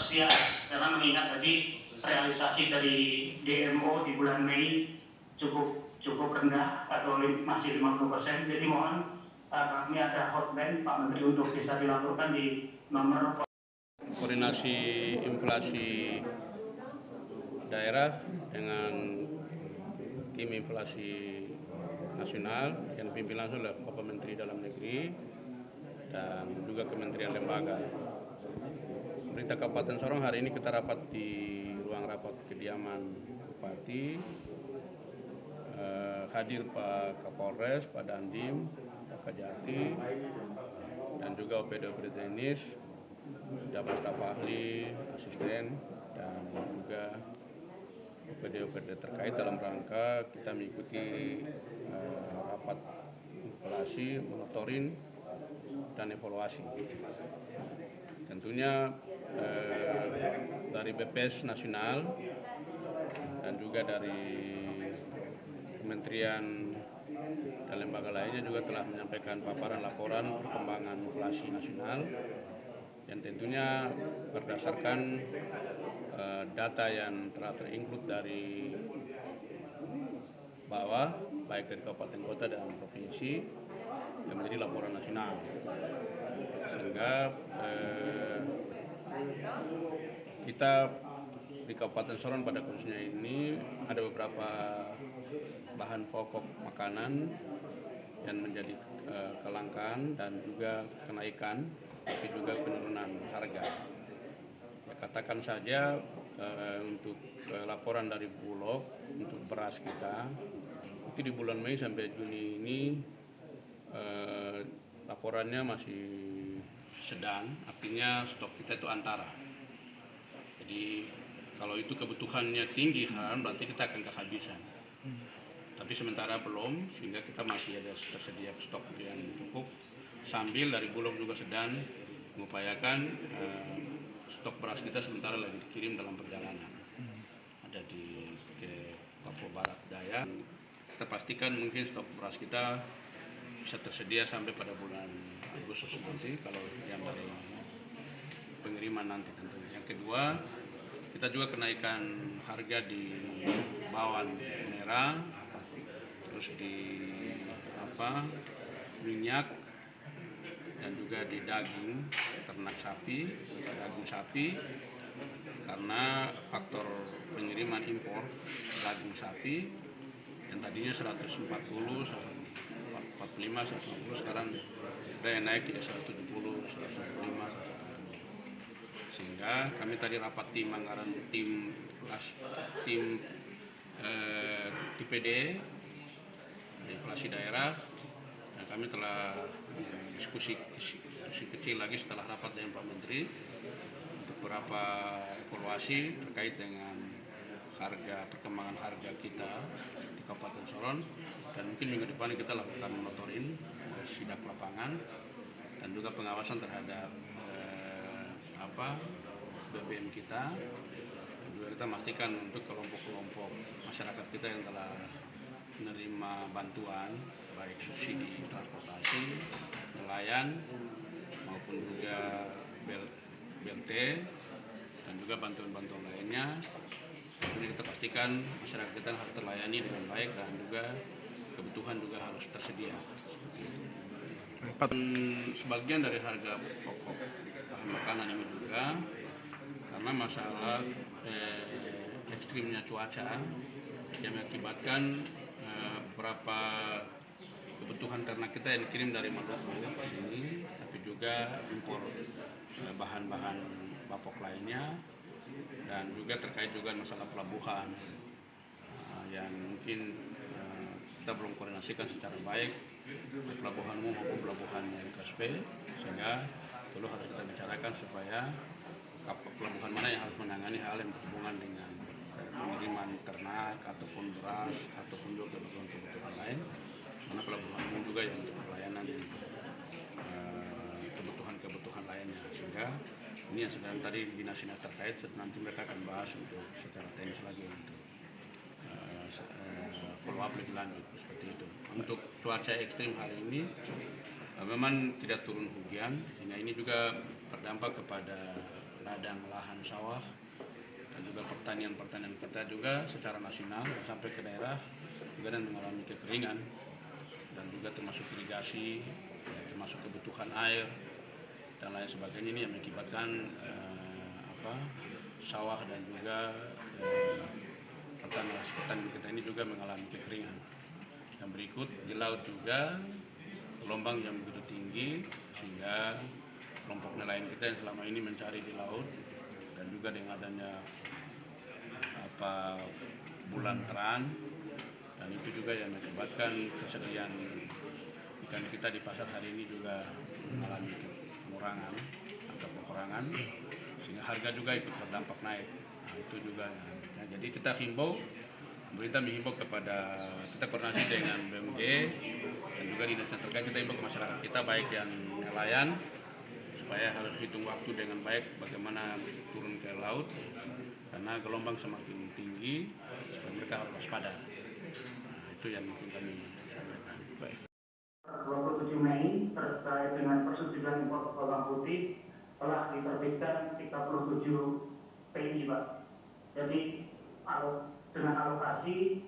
kepastian, karena mengingat tadi realisasi dari DMO di bulan Mei cukup rendah atau masih 50%. Jadi mohon kami ada hotline Pak Menteri untuk bisa dilaporkan di nomor koordinasi inflasi daerah dengan tim inflasi nasional yang dipimpin langsung oleh Bapak Menteri Dalam Negeri dan juga Kementerian Lembaga. Pemerintah Kabupaten Sorong hari ini kita rapat di ruang rapat kediaman Bupati. Hadir Pak Kapolres, Pak Dandim, Pak Kajati, dan juga OPD-OPD teknis, jabat staf ahli, asisten, dan juga OPD-OPD terkait dalam rangka kita mengikuti rapat inflasi, monitoring, dan evaluasi. Tentunya dari BPS Nasional dan juga dari Kementerian dan lembaga lainnya juga telah menyampaikan paparan laporan perkembangan inflasi nasional yang tentunya berdasarkan data yang telah terinclude dari bawah, baik dari kabupaten kota dan provinsi, yang menjadi laporan nasional. Sehingga kita di Kabupaten Sorong pada khususnya ini ada beberapa bahan pokok makanan yang menjadi kelangkaan dan juga kenaikan, tapi juga penurunan harga. Ya, katakan saja untuk laporan dari Bulog untuk beras kita itu di bulan Mei sampai Juni ini laporannya masih sedang, artinya stok kita itu antara. Jadi kalau itu kebutuhannya tinggi kan berarti kita akan kehabisan. Tapi sementara belum, sehingga kita masih ada tersedia stok yang cukup. Sambil dari Bulog juga sedang mengupayakan stok beras kita sementara lagi dikirim dalam perjalanan. Ada ke Papua Barat Daya. Kita pastikan mungkin stok beras kita bisa tersedia sampai pada bulan Agustus nanti kalau yang dari pengiriman nanti tentunya. Yang kedua, kita juga kenaikan harga di bawang merah, terus di minyak, dan juga di daging ternak sapi, daging sapi, karena faktor pengiriman impor daging sapi yang tadinya 140, 145, 150 sekarang ada yang naik jadi 170, 175. Sehingga kami tadi rapat tim anggaran tim TPD inflasi daerah, dan kami telah diskusi kecil lagi setelah rapat dengan Pak Menteri untuk beberapa evaluasi terkait dengan perkembangan harga kita di Kabupaten Sorong, dan mungkin minggu depan kita lakukan monitoring sidak lapangan dan juga pengawasan terhadap BBM kita. Juga kita pastikan untuk kelompok-kelompok masyarakat kita yang telah menerima bantuan baik subsidi transportasi, nelayan maupun juga BLT dan juga bantuan-bantuan lainnya. Ini kita pastikan masyarakat kita harus terlayani dengan baik dan juga kebutuhan juga harus tersedia. Sebagian dari harga pokok bahan makanan ini juga karena masalah ekstrimnya cuaca yang mengakibatkan beberapa kebutuhan ternak kita yang dikirim dari Maluku ke sini, tapi juga impor bahan-bahan pokok lainnya, dan juga terkait juga masalah pelabuhan yang mungkin kita belum koordinasikan secara baik, pelabuhan umum maupun pelabuhan KSP, sehingga perlu harus kita bicarakan supaya pelabuhan mana yang harus menangani hal yang berhubungan dengan pengiriman ternak ataupun beras ataupun juga kebutuhan lain, karena pelabuhan umum juga yang untuk pelayanan kebutuhan lainnya. Sehingga ini yang sedang tadi dinas-dinas terkait nanti mereka akan bahas untuk secara teknis lagi untuk follow up lebih lanjut seperti itu. Untuk cuaca ekstrim hari ini memang tidak turun hujan, sehingga ini juga berdampak kepada ladang lahan sawah dan juga pertanian kita juga secara nasional sampai ke daerah juga dan mengalami kekeringan dan juga termasuk irigasi, termasuk kebutuhan air dan lain sebagainya. Ini yang mengakibatkan sawah dan juga pertanian kita ini juga mengalami kekeringan. Yang berikut di laut juga gelombang yang begitu tinggi sehingga kelompok nelayan kita yang selama ini mencari di laut dan juga dengan adanya bulan teran dan itu juga yang mengakibatkan kesediaan ikan kita di pasar hari ini juga mengalami pengurangan, angka pengurangan sehingga harga juga ikut terdampak naik. Nah, itu juga. Nah, jadi kita himbau, pemerintah menghimbau kepada kita koordinasi dengan BMG dan juga dinas terkait, kita himbau ke masyarakat kita baik yang nelayan supaya harus hitung waktu dengan baik bagaimana turun ke laut karena gelombang semakin tinggi supaya mereka harus waspada. Nah, itu yang mungkin kami sampaikan. Baik. 27 Mei terkait dengan persetujuan impor bawang putih telah diterbitkan 37 PI, Pak. Jadi dengan alokasi